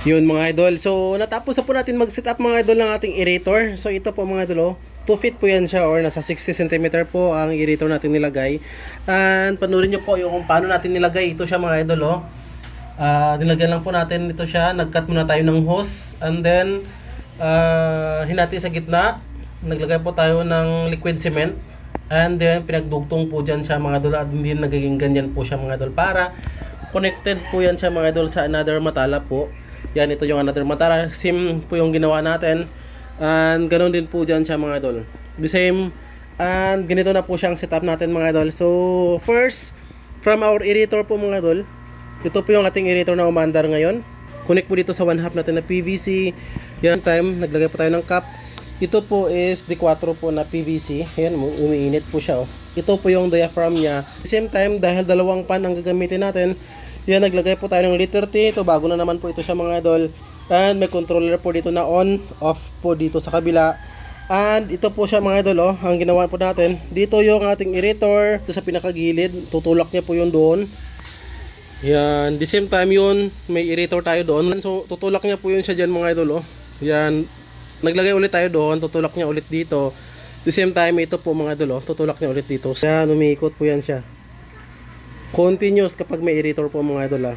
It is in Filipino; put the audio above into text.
Yun mga idol. So natapos na po natin mag-set up mga idol ng ating aerator. So ito po mga idol, 2 feet po yan siya or nasa 60 cm po ang aerator natin nilagay. And panurin nyo po yung kung paano natin nilagay ito siya mga idol. Nilagyan lang po natin ito siya. Nag-cut muna tayo ng hose. And then hinati sa gitna. Naglagay po tayo ng liquid cement. And then pinagdugtong po dyan siya mga idol. At hindi nagiging ganyan po siya mga idol. Para connected po yan siya mga idol sa another matala po. Yan, ito yung another matala. Same po yung ginawa natin. And ganoon din po dyan siya mga idol. The same. And ganito na po siyang setup natin mga idol. So first, from our aerator po mga idol, ito po yung ating aerator na umandar ngayon. Connect po dito sa 1/2 natin na PVC. Yan time, naglagay po tayo ng cap. Ito po is D4 po na PVC. Ayan, umiinit po siya. Ito po yung diaphragm niya. Same time, dahil dalawang pan ang gagamitin natin, yan, naglagay po tayo ng liter T. Ito, bago na naman po ito siya mga idol. And may controller po dito na on, off po dito sa kabila. And ito po siya mga idol, ang ginawa po natin. Dito yung ating aerator, ito sa pinakagilid. Tutulak niya po yun doon. Yan, the same time yun, may aerator tayo doon. So, tutulak niya po yun siya dyan mga idol. Yan, naglagay ulit tayo doon, tutulak niya ulit dito. The same time, ito po mga idol, tutulak niya ulit dito. Yan, umiikot po yan siya. Continuous kapag may aerator po mga idol.